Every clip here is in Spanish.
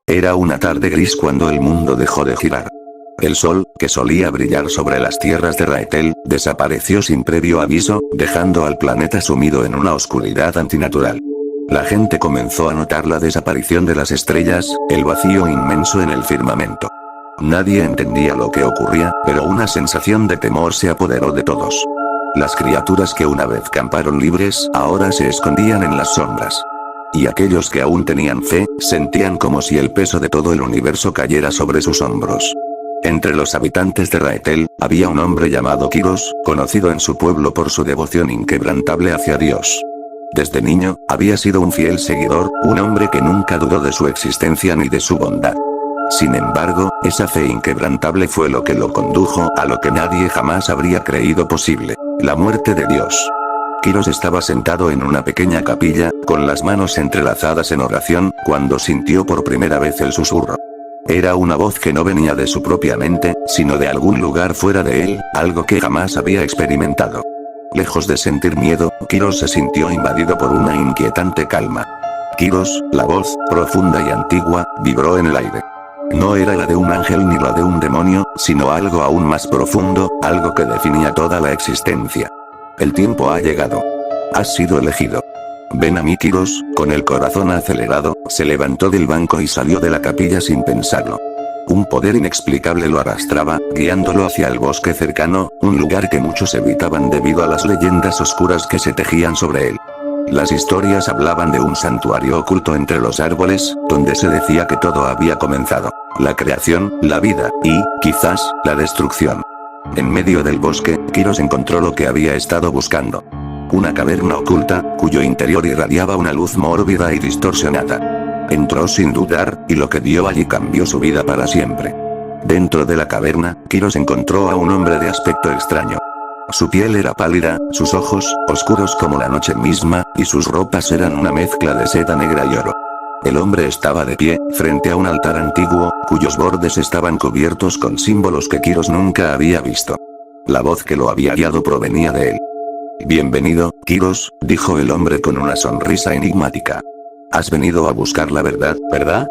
Era una tarde gris cuando el mundo dejó de girar. El sol, que solía brillar sobre las tierras de Raetel, desapareció sin previo aviso, dejando al planeta sumido en una oscuridad antinatural. La gente comenzó a notar la desaparición de las estrellas, el vacío inmenso en el firmamento. Nadie entendía lo que ocurría, pero una sensación de temor se apoderó de todos. Las criaturas que una vez camparon libres, ahora se escondían en las sombras. Y aquellos que aún tenían fe, sentían como si el peso de todo el universo cayera sobre sus hombros. Entre los habitantes de Raetel, había un hombre llamado Kiros, conocido en su pueblo por su devoción inquebrantable hacia Dios. Desde niño, había sido un fiel seguidor, un hombre que nunca dudó de su existencia ni de su bondad. Sin embargo, esa fe inquebrantable fue lo que lo condujo a lo que nadie jamás habría creído posible: la muerte de Dios. Kiros estaba sentado en una pequeña capilla, con las manos entrelazadas en oración, cuando sintió por primera vez el susurro. Era una voz que no venía de su propia mente, sino de algún lugar fuera de él, algo que jamás había experimentado. Lejos de sentir miedo, Kiros se sintió invadido por una inquietante calma. Kiros, la voz, profunda y antigua, vibró en el aire. No era la de un ángel ni la de un demonio, sino algo aún más profundo, algo que definía toda la existencia. El tiempo ha llegado. Has sido elegido. Ven a mí, Kiros. Con el corazón acelerado, se levantó del banco y salió de la capilla sin pensarlo. Un poder inexplicable lo arrastraba, guiándolo hacia el bosque cercano, un lugar que muchos evitaban debido a las leyendas oscuras que se tejían sobre él. Las historias hablaban de un santuario oculto entre los árboles, donde se decía que todo había comenzado: la creación, la vida, y, quizás, la destrucción. En medio del bosque, Kiros encontró lo que había estado buscando. Una caverna oculta, cuyo interior irradiaba una luz mórbida y distorsionada. Entró sin dudar, y lo que vio allí cambió su vida para siempre. Dentro de la caverna, Kiros encontró a un hombre de aspecto extraño. Su piel era pálida, sus ojos, oscuros como la noche misma, y sus ropas eran una mezcla de seda negra y oro. El hombre estaba de pie, frente a un altar antiguo, cuyos bordes estaban cubiertos con símbolos que Kiros nunca había visto. La voz que lo había guiado provenía de él. Bienvenido, Kiros, dijo el hombre con una sonrisa enigmática. Has venido a buscar la verdad, ¿verdad?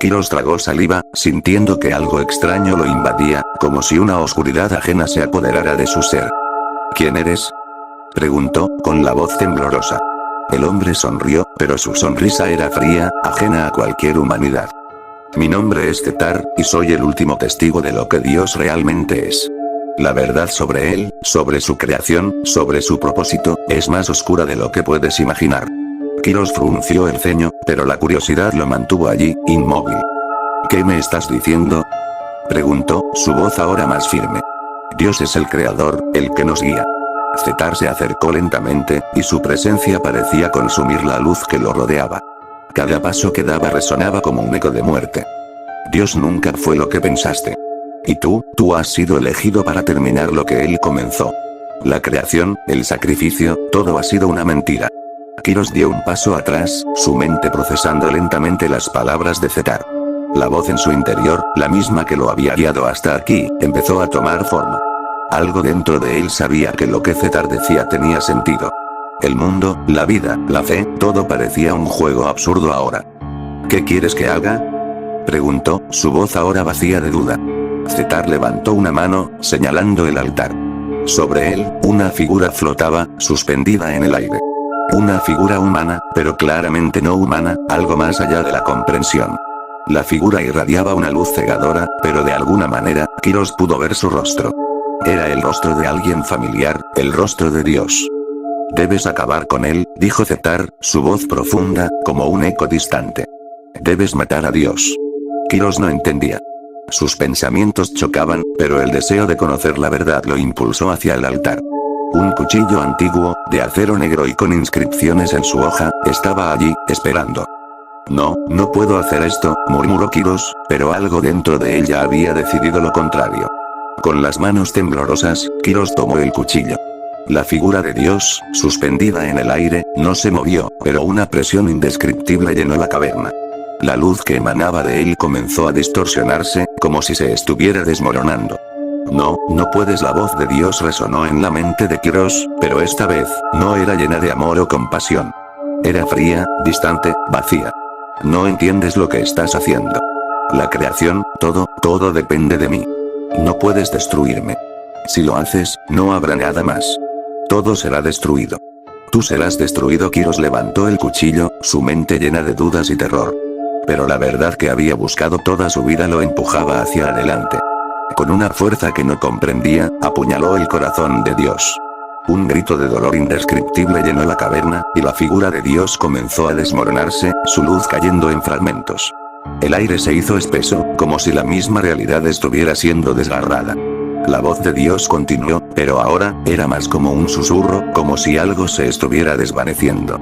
Kiros tragó saliva, sintiendo que algo extraño lo invadía, como si una oscuridad ajena se apoderara de su ser. ¿Quién eres?, preguntó, con la voz temblorosa. El hombre sonrió, pero su sonrisa era fría, ajena a cualquier humanidad. Mi nombre es Zetar, y soy el último testigo de lo que Dios realmente es. La verdad sobre él, sobre su creación, sobre su propósito, es más oscura de lo que puedes imaginar. Kiros frunció el ceño, pero la curiosidad lo mantuvo allí, inmóvil. ¿Qué me estás diciendo?, preguntó, su voz ahora más firme. Dios es el creador, el que nos guía. Zetar se acercó lentamente, y su presencia parecía consumir la luz que lo rodeaba. Cada paso que daba resonaba como un eco de muerte. Dios nunca fue lo que pensaste. Y tú has sido elegido para terminar lo que él comenzó. La creación, el sacrificio, todo ha sido una mentira. Kiros dio un paso atrás, su mente procesando lentamente las palabras de Zetar. La voz en su interior, la misma que lo había guiado hasta aquí, empezó a tomar forma. Algo dentro de él sabía que lo que Zetar decía tenía sentido. El mundo, la vida, la fe, todo parecía un juego absurdo ahora. ¿Qué quieres que haga?, preguntó, su voz ahora vacía de duda. Zetar levantó una mano, señalando el altar. Sobre él, una figura flotaba, suspendida en el aire. Una figura humana, pero claramente no humana, algo más allá de la comprensión. La figura irradiaba una luz cegadora, pero de alguna manera, Kiros pudo ver su rostro. Era el rostro de alguien familiar, el rostro de Dios. Debes acabar con él, dijo Zetar, su voz profunda, como un eco distante. Debes matar a Dios. Kiros no entendía. Sus pensamientos chocaban, pero el deseo de conocer la verdad lo impulsó hacia el altar. Un cuchillo antiguo, de acero negro y con inscripciones en su hoja, estaba allí, esperando. No puedo hacer esto, murmuró Kiros, pero algo dentro de él ya había decidido lo contrario. Con las manos temblorosas, Kiros tomó el cuchillo. La figura de Dios, suspendida en el aire, no se movió, pero una presión indescriptible llenó la caverna. La luz que emanaba de él comenzó a distorsionarse, como si se estuviera desmoronando. No puedes. La voz de Dios resonó en la mente de Kiros, pero esta vez, no era llena de amor o compasión. Era fría, distante, vacía. No entiendes lo que estás haciendo. La creación, todo depende de mí. No puedes destruirme. Si lo haces, no habrá nada más. Todo será destruido. Tú serás destruido. Kiros levantó el cuchillo, su mente llena de dudas y terror. Pero la verdad que había buscado toda su vida lo empujaba hacia adelante. Con una fuerza que no comprendía, apuñaló el corazón de Dios. Un grito de dolor indescriptible llenó la caverna, y la figura de Dios comenzó a desmoronarse, su luz cayendo en fragmentos. El aire se hizo espeso, como si la misma realidad estuviera siendo desgarrada. La voz de Dios continuó, pero ahora, era más como un susurro, como si algo se estuviera desvaneciendo.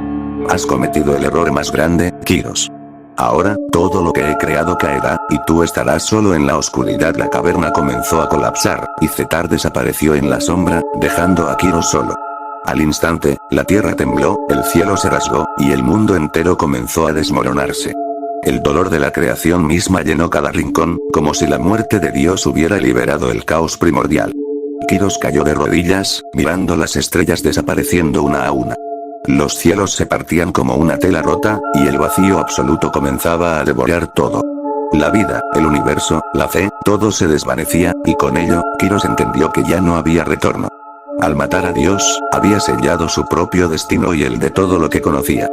Has cometido el error más grande, Kiros. Ahora, todo lo que he creado caerá, y tú estarás solo en la oscuridad. La caverna comenzó a colapsar, y Zetar desapareció en la sombra, dejando a Kiros solo. Al instante, la tierra tembló, el cielo se rasgó, y el mundo entero comenzó a desmoronarse. El dolor de la creación misma llenó cada rincón, como si la muerte de Dios hubiera liberado el caos primordial. Kiros cayó de rodillas, mirando las estrellas desapareciendo una a una. Los cielos se partían como una tela rota, y el vacío absoluto comenzaba a devorar todo. La vida, el universo, la fe, todo se desvanecía, y con ello, Kiros entendió que ya no había retorno. Al matar a Dios, había sellado su propio destino y el de todo lo que conocía.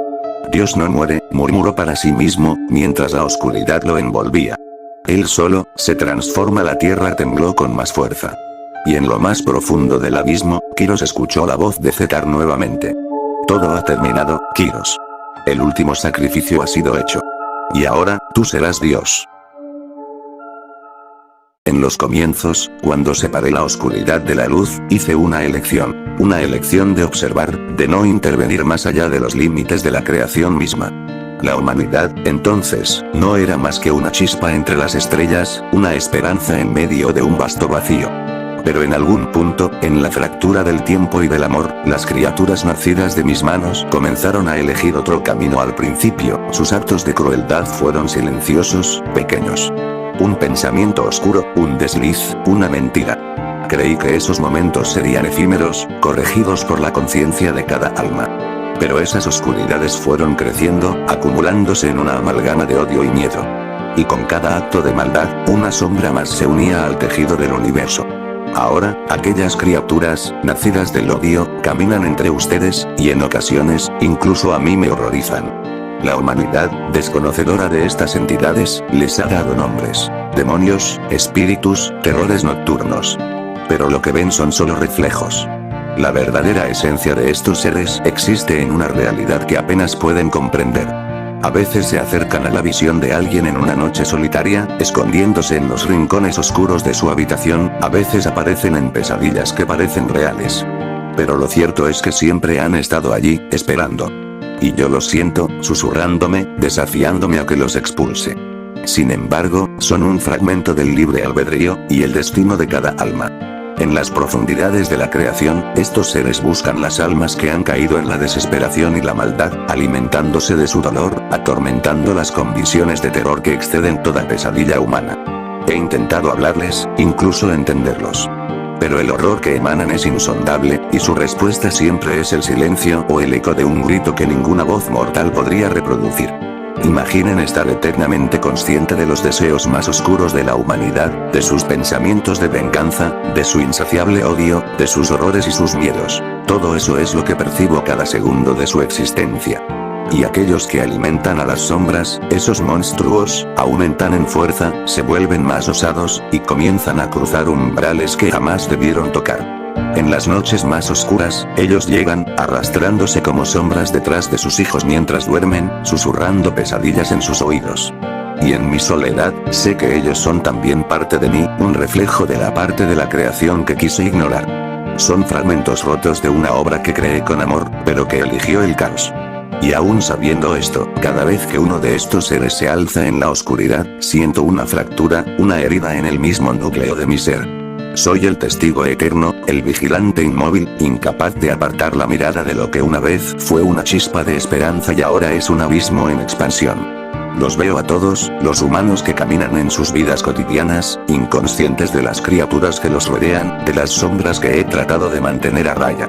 Dios no muere, murmuró para sí mismo, mientras la oscuridad lo envolvía. Él solo, se transforma. La tierra tembló con más fuerza. Y en lo más profundo del abismo, Kiros escuchó la voz de Zetar nuevamente. Todo ha terminado, Kiros. El último sacrificio ha sido hecho. Y ahora, tú serás Dios. En los comienzos, cuando separé la oscuridad de la luz, hice una elección de observar, de no intervenir más allá de los límites de la creación misma. La humanidad, entonces, no era más que una chispa entre las estrellas, una esperanza en medio de un vasto vacío. Pero en algún punto, en la fractura del tiempo y del amor, las criaturas nacidas de mis manos comenzaron a elegir otro camino. Al principio, sus actos de crueldad fueron silenciosos, pequeños. Un pensamiento oscuro, un desliz, una mentira. Creí que esos momentos serían efímeros, corregidos por la conciencia de cada alma. Pero esas oscuridades fueron creciendo, acumulándose en una amalgama de odio y miedo. Y con cada acto de maldad, una sombra más se unía al tejido del universo. Ahora, aquellas criaturas, nacidas del odio, caminan entre ustedes, y en ocasiones, incluso a mí me horrorizan. La humanidad, desconocedora de estas entidades, les ha dado nombres: demonios, espíritus, terrores nocturnos. Pero lo que ven son solo reflejos. La verdadera esencia de estos seres existe en una realidad que apenas pueden comprender. A veces se acercan a la visión de alguien en una noche solitaria, escondiéndose en los rincones oscuros de su habitación, a veces aparecen en pesadillas que parecen reales. Pero lo cierto es que siempre han estado allí, esperando. Y yo los siento, susurrándome, desafiándome a que los expulse. Sin embargo, son un fragmento del libre albedrío, y el destino de cada alma. En las profundidades de la creación, estos seres buscan las almas que han caído en la desesperación y la maldad, alimentándose de su dolor, atormentándolas con visiones de terror que exceden toda pesadilla humana. He intentado hablarles, incluso entenderlos. Pero el horror que emanan es insondable, y su respuesta siempre es el silencio o el eco de un grito que ninguna voz mortal podría reproducir. Imaginen estar eternamente consciente de los deseos más oscuros de la humanidad, de sus pensamientos de venganza, de su insaciable odio, de sus horrores y sus miedos. Todo eso es lo que percibo cada segundo de su existencia. Y aquellos que alimentan a las sombras, esos monstruos, aumentan en fuerza, se vuelven más osados, y comienzan a cruzar umbrales que jamás debieron tocar. En las noches más oscuras, ellos llegan, arrastrándose como sombras detrás de sus hijos mientras duermen, susurrando pesadillas en sus oídos. Y en mi soledad, sé que ellos son también parte de mí, un reflejo de la parte de la creación que quise ignorar. Son fragmentos rotos de una obra que creé con amor, pero que eligió el caos. Y aún sabiendo esto, cada vez que uno de estos seres se alza en la oscuridad, siento una fractura, una herida en el mismo núcleo de mi ser. Soy el testigo eterno, el vigilante inmóvil, incapaz de apartar la mirada de lo que una vez fue una chispa de esperanza y ahora es un abismo en expansión. Los veo a todos, los humanos que caminan en sus vidas cotidianas, inconscientes de las criaturas que los rodean, de las sombras que he tratado de mantener a raya.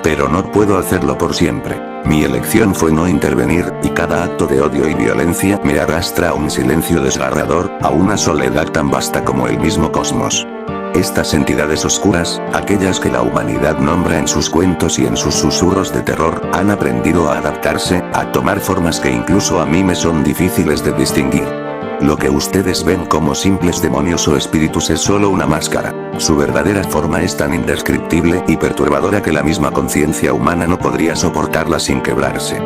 Pero no puedo hacerlo por siempre. Mi elección fue no intervenir, y cada acto de odio y violencia me arrastra a un silencio desgarrador, a una soledad tan vasta como el mismo cosmos. Estas entidades oscuras, aquellas que la humanidad nombra en sus cuentos y en sus susurros de terror, han aprendido a adaptarse, a tomar formas que incluso a mí me son difíciles de distinguir. Lo que ustedes ven como simples demonios o espíritus es solo una máscara. Su verdadera forma es tan indescriptible y perturbadora que la misma conciencia humana no podría soportarla sin quebrarse.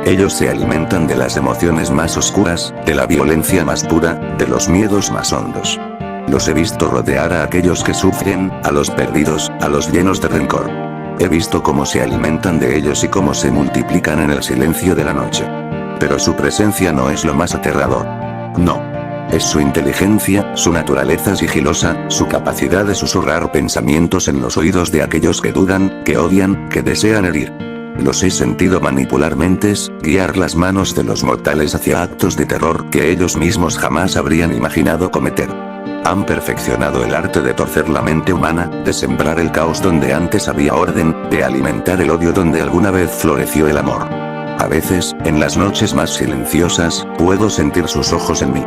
Ellos se alimentan de las emociones más oscuras, de la violencia más pura, de los miedos más hondos. Los he visto rodear a aquellos que sufren, a los perdidos, a los llenos de rencor. He visto cómo se alimentan de ellos y cómo se multiplican en el silencio de la noche. Pero su presencia no es lo más aterrador. No. Es su inteligencia, su naturaleza sigilosa, su capacidad de susurrar pensamientos en los oídos de aquellos que dudan, que odian, que desean herir. Los he sentido manipular mentes, guiar las manos de los mortales hacia actos de terror que ellos mismos jamás habrían imaginado cometer. Han perfeccionado el arte de torcer la mente humana, de sembrar el caos donde antes había orden, de alimentar el odio donde alguna vez floreció el amor. A veces, en las noches más silenciosas, puedo sentir sus ojos en mí.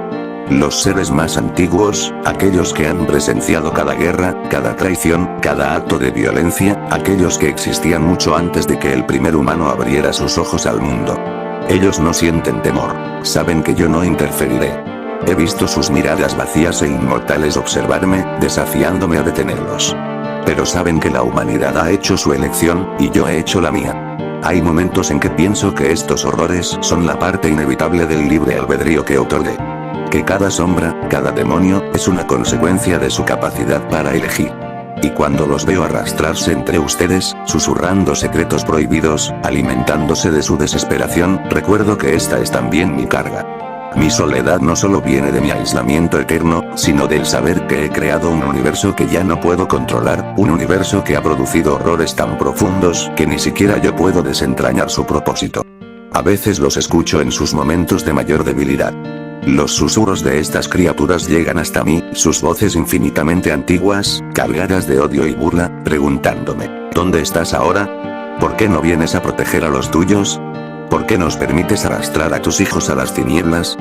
Los seres más antiguos, aquellos que han presenciado cada guerra, cada traición, cada acto de violencia, aquellos que existían mucho antes de que el primer humano abriera sus ojos al mundo. Ellos no sienten temor, saben que yo no interferiré. He visto sus miradas vacías e inmortales observarme, desafiándome a detenerlos. Pero saben que la humanidad ha hecho su elección, y yo he hecho la mía. Hay momentos en que pienso que estos horrores son la parte inevitable del libre albedrío que otorgué. Que cada sombra, cada demonio, es una consecuencia de su capacidad para elegir. Y cuando los veo arrastrarse entre ustedes, susurrando secretos prohibidos, alimentándose de su desesperación, recuerdo que esta es también mi carga. Mi soledad no solo viene de mi aislamiento eterno, sino del saber que he creado un universo que ya no puedo controlar, un universo que ha producido horrores tan profundos que ni siquiera yo puedo desentrañar su propósito. A veces los escucho en sus momentos de mayor debilidad. Los susurros de estas criaturas llegan hasta mí, sus voces infinitamente antiguas, cargadas de odio y burla, preguntándome, ¿dónde estás ahora? ¿Por qué no vienes a proteger a los tuyos? ¿Por qué nos permites arrastrar a tus hijos a las tinieblas?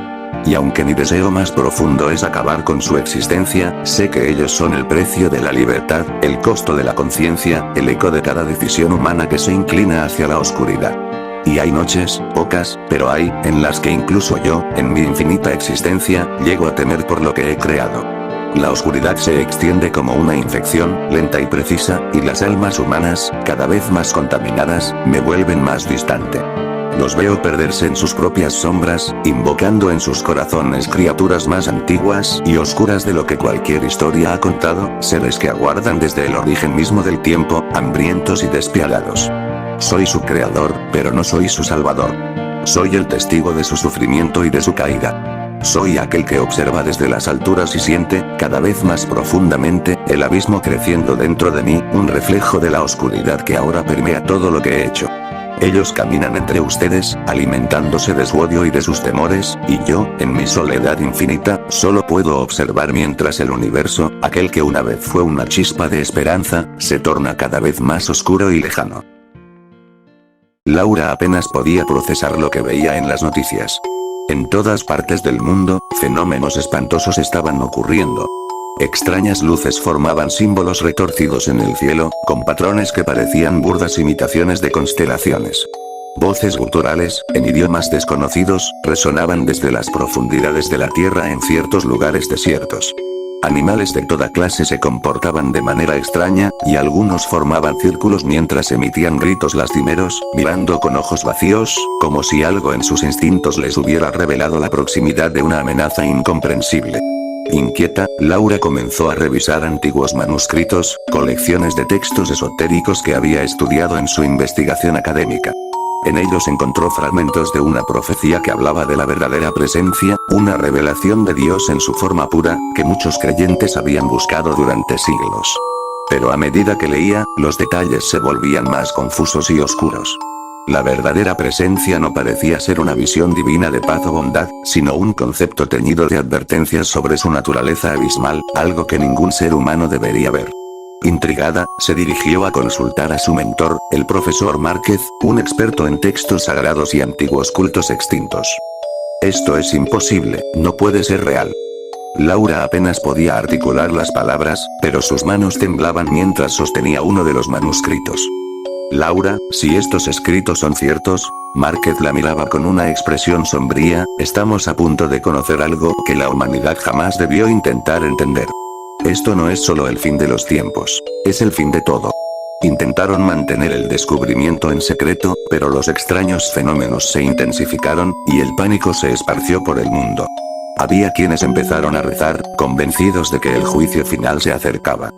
Y aunque mi deseo más profundo es acabar con su existencia, sé que ellos son el precio de la libertad, el costo de la conciencia, el eco de cada decisión humana que se inclina hacia la oscuridad. Y hay noches, pocas, pero hay, en las que incluso yo, en mi infinita existencia, llego a temer por lo que he creado. La oscuridad se extiende como una infección, lenta y precisa, y las almas humanas, cada vez más contaminadas, me vuelven más distante. Los veo perderse en sus propias sombras, invocando en sus corazones criaturas más antiguas y oscuras de lo que cualquier historia ha contado, seres que aguardan desde el origen mismo del tiempo, hambrientos y despiadados. Soy su creador, pero no soy su salvador. Soy el testigo de su sufrimiento y de su caída. Soy aquel que observa desde las alturas y siente, cada vez más profundamente, el abismo creciendo dentro de mí, un reflejo de la oscuridad que ahora permea todo lo que he hecho. Ellos caminan entre ustedes, alimentándose de su odio y de sus temores, y yo, en mi soledad infinita, solo puedo observar mientras el universo, aquel que una vez fue una chispa de esperanza, se torna cada vez más oscuro y lejano. Laura apenas podía procesar lo que veía en las noticias. En todas partes del mundo, fenómenos espantosos estaban ocurriendo. Extrañas luces formaban símbolos retorcidos en el cielo, con patrones que parecían burdas imitaciones de constelaciones. Voces guturales, en idiomas desconocidos, resonaban desde las profundidades de la tierra en ciertos lugares desiertos. Animales de toda clase se comportaban de manera extraña, y algunos formaban círculos mientras emitían gritos lastimeros, mirando con ojos vacíos, como si algo en sus instintos les hubiera revelado la proximidad de una amenaza incomprensible. Inquieta, Laura comenzó a revisar antiguos manuscritos, colecciones de textos esotéricos que había estudiado en su investigación académica. En ellos encontró fragmentos de una profecía que hablaba de la verdadera presencia, una revelación de Dios en su forma pura, que muchos creyentes habían buscado durante siglos. Pero a medida que leía, los detalles se volvían más confusos y oscuros. La verdadera presencia no parecía ser una visión divina de paz o bondad, sino un concepto teñido de advertencias sobre su naturaleza abismal, algo que ningún ser humano debería ver. Intrigada, se dirigió a consultar a su mentor, el profesor Márquez, un experto en textos sagrados y antiguos cultos extintos. Esto es imposible, no puede ser real. Laura apenas podía articular las palabras, pero sus manos temblaban mientras sostenía uno de los manuscritos. Laura, si estos escritos son ciertos, Márquez la miraba con una expresión sombría, estamos a punto de conocer algo que la humanidad jamás debió intentar entender. Esto no es solo el fin de los tiempos, es el fin de todo. Intentaron mantener el descubrimiento en secreto, pero los extraños fenómenos se intensificaron, y el pánico se esparció por el mundo. Había quienes empezaron a rezar, convencidos de que el juicio final se acercaba.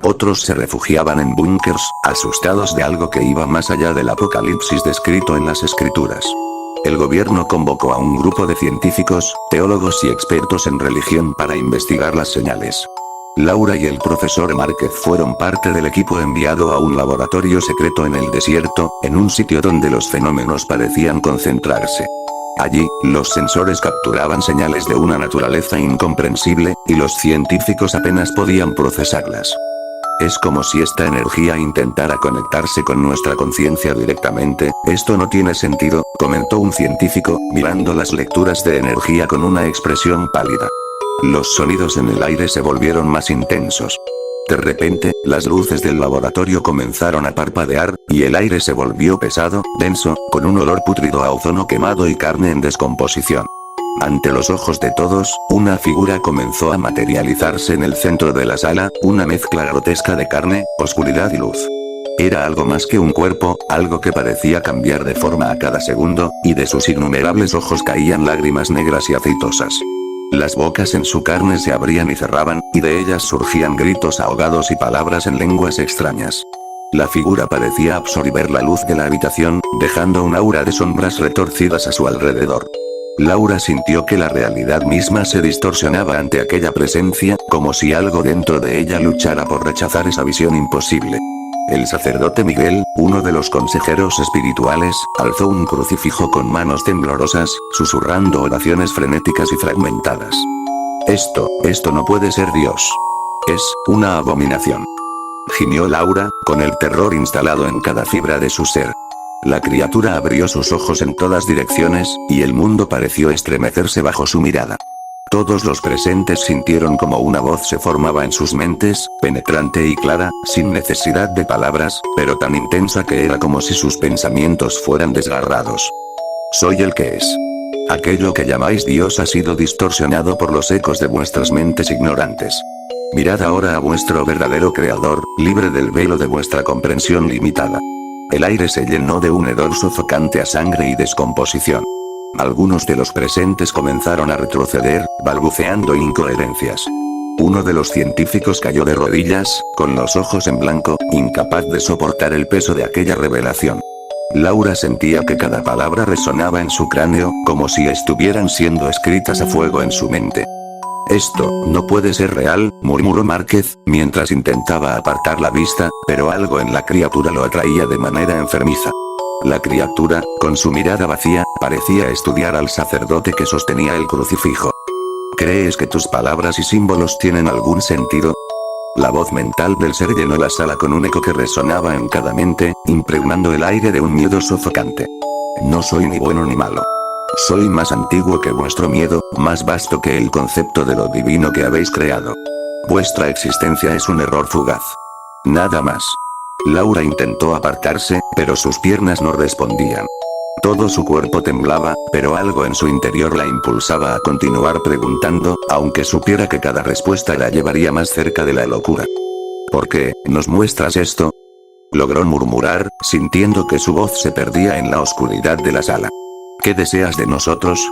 Otros se refugiaban en búnkers, asustados de algo que iba más allá del apocalipsis descrito en las escrituras. El gobierno convocó a un grupo de científicos, teólogos y expertos en religión para investigar las señales. Laura y el profesor Márquez fueron parte del equipo enviado a un laboratorio secreto en el desierto, en un sitio donde los fenómenos parecían concentrarse. Allí, los sensores capturaban señales de una naturaleza incomprensible, y los científicos apenas podían procesarlas. Es como si esta energía intentara conectarse con nuestra conciencia directamente, esto no tiene sentido, comentó un científico, mirando las lecturas de energía con una expresión pálida. Los sonidos en el aire se volvieron más intensos. De repente, las luces del laboratorio comenzaron a parpadear, y el aire se volvió pesado, denso, con un olor pútrido a ozono quemado y carne en descomposición. Ante los ojos de todos, una figura comenzó a materializarse en el centro de la sala, una mezcla grotesca de carne, oscuridad y luz. Era algo más que un cuerpo, algo que parecía cambiar de forma a cada segundo, y de sus innumerables ojos caían lágrimas negras y aceitosas. Las bocas en su carne se abrían y cerraban, y de ellas surgían gritos ahogados y palabras en lenguas extrañas. La figura parecía absorber la luz de la habitación, dejando un aura de sombras retorcidas a su alrededor. Laura sintió que la realidad misma se distorsionaba ante aquella presencia, como si algo dentro de ella luchara por rechazar esa visión imposible. El sacerdote Miguel, uno de los consejeros espirituales, alzó un crucifijo con manos temblorosas, susurrando oraciones frenéticas y fragmentadas. Esto no puede ser Dios. Es una abominación. Gimió Laura, con el terror instalado en cada fibra de su ser. La criatura abrió sus ojos en todas direcciones, y el mundo pareció estremecerse bajo su mirada. Todos los presentes sintieron como una voz se formaba en sus mentes, penetrante y clara, sin necesidad de palabras, pero tan intensa que era como si sus pensamientos fueran desgarrados. Soy el que es. Aquello que llamáis Dios ha sido distorsionado por los ecos de vuestras mentes ignorantes. Mirad ahora a vuestro verdadero creador, libre del velo de vuestra comprensión limitada. El aire se llenó de un hedor sofocante a sangre y descomposición. Algunos de los presentes comenzaron a retroceder, balbuceando incoherencias. Uno de los científicos cayó de rodillas, con los ojos en blanco, incapaz de soportar el peso de aquella revelación. Laura sentía que cada palabra resonaba en su cráneo, como si estuvieran siendo escritas a fuego en su mente. Esto no puede ser real, murmuró Márquez, mientras intentaba apartar la vista, pero algo en la criatura lo atraía de manera enfermiza. La criatura, con su mirada vacía, parecía estudiar al sacerdote que sostenía el crucifijo. ¿Crees que tus palabras y símbolos tienen algún sentido? La voz mental del ser llenó la sala con un eco que resonaba en cada mente, impregnando el aire de un miedo sofocante. No soy ni bueno ni malo. Soy más antiguo que vuestro miedo, más vasto que el concepto de lo divino que habéis creado. Vuestra existencia es un error fugaz. Nada más. Laura intentó apartarse, pero sus piernas no respondían. Todo su cuerpo temblaba, pero algo en su interior la impulsaba a continuar preguntando, aunque supiera que cada respuesta la llevaría más cerca de la locura. ¿Por qué nos muestras esto? Logró murmurar, sintiendo que su voz se perdía en la oscuridad de la sala. ¿Qué deseas de nosotros?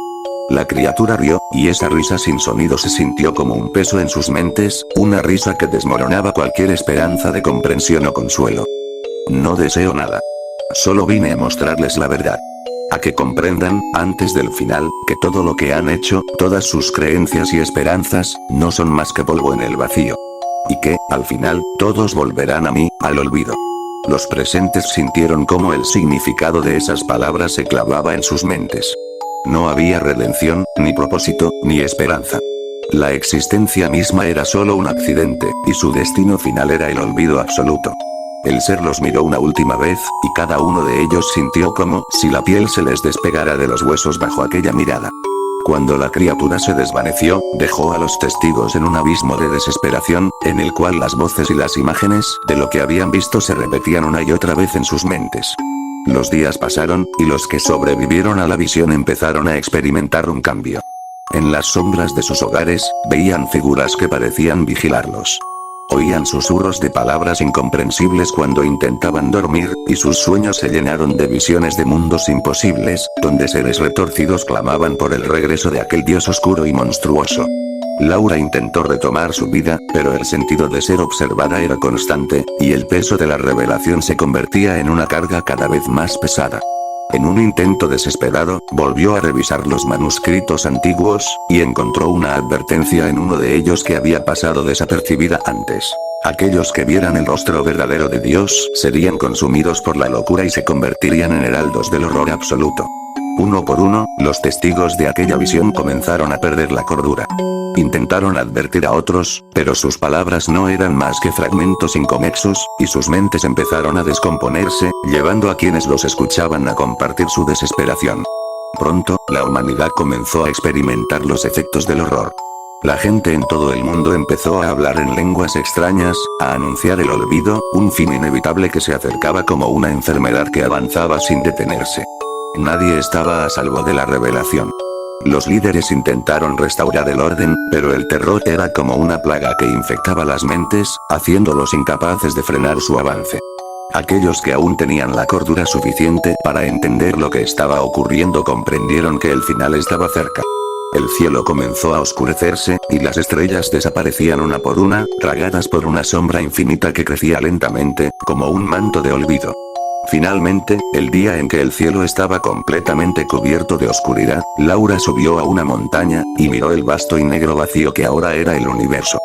La criatura rió, y esa risa sin sonido se sintió como un peso en sus mentes, una risa que desmoronaba cualquier esperanza de comprensión o consuelo. No deseo nada. Solo vine a mostrarles la verdad. A que comprendan, antes del final, que todo lo que han hecho, todas sus creencias y esperanzas, no son más que polvo en el vacío. Y que, al final, todos volverán a mí, al olvido. Los presentes sintieron cómo el significado de esas palabras se clavaba en sus mentes. No había redención, ni propósito, ni esperanza. La existencia misma era solo un accidente, y su destino final era el olvido absoluto. El ser los miró una última vez, y cada uno de ellos sintió como si la piel se les despegara de los huesos bajo aquella mirada. Cuando la criatura se desvaneció, dejó a los testigos en un abismo de desesperación, en el cual las voces y las imágenes de lo que habían visto se repetían una y otra vez en sus mentes. Los días pasaron, y los que sobrevivieron a la visión empezaron a experimentar un cambio. En las sombras de sus hogares, veían figuras que parecían vigilarlos. Oían susurros de palabras incomprensibles cuando intentaban dormir, y sus sueños se llenaron de visiones de mundos imposibles, donde seres retorcidos clamaban por el regreso de aquel dios oscuro y monstruoso. Laura intentó retomar su vida, pero el sentido de ser observada era constante, y el peso de la revelación se convertía en una carga cada vez más pesada. En un intento desesperado, volvió a revisar los manuscritos antiguos, y encontró una advertencia en uno de ellos que había pasado desapercibida antes. Aquellos que vieran el rostro verdadero de Dios serían consumidos por la locura y se convertirían en heraldos del horror absoluto. Uno por uno, los testigos de aquella visión comenzaron a perder la cordura. Intentaron advertir a otros, pero sus palabras no eran más que fragmentos inconexos, y sus mentes empezaron a descomponerse, llevando a quienes los escuchaban a compartir su desesperación. Pronto, la humanidad comenzó a experimentar los efectos del horror. La gente en todo el mundo empezó a hablar en lenguas extrañas, a anunciar el olvido, un fin inevitable que se acercaba como una enfermedad que avanzaba sin detenerse. Nadie estaba a salvo de la revelación. Los líderes intentaron restaurar el orden, pero el terror era como una plaga que infectaba las mentes, haciéndolos incapaces de frenar su avance. Aquellos que aún tenían la cordura suficiente para entender lo que estaba ocurriendo comprendieron que el final estaba cerca. El cielo comenzó a oscurecerse, y las estrellas desaparecían una por una, tragadas por una sombra infinita que crecía lentamente, como un manto de olvido. Finalmente, el día en que el cielo estaba completamente cubierto de oscuridad, Laura subió a una montaña, y miró el vasto y negro vacío que ahora era el universo.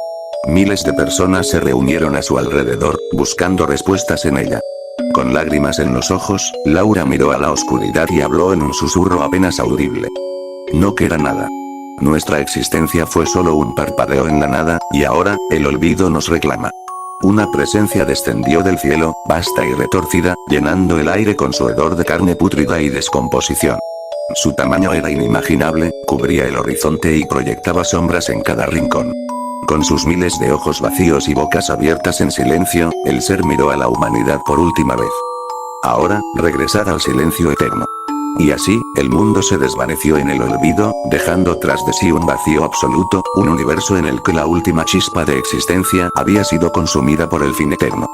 Miles de personas se reunieron a su alrededor, buscando respuestas en ella. Con lágrimas en los ojos, Laura miró a la oscuridad y habló en un susurro apenas audible. No queda nada. Nuestra existencia fue solo un parpadeo en la nada, y ahora, el olvido nos reclama. Una presencia descendió del cielo, vasta y retorcida, llenando el aire con su hedor de carne pútrida y descomposición. Su tamaño era inimaginable, cubría el horizonte y proyectaba sombras en cada rincón. Con sus miles de ojos vacíos y bocas abiertas en silencio, el ser miró a la humanidad por última vez. Ahora, regresad al silencio eterno. Y así, el mundo se desvaneció en el olvido, dejando tras de sí un vacío absoluto, un universo en el que la última chispa de existencia había sido consumida por el fin eterno.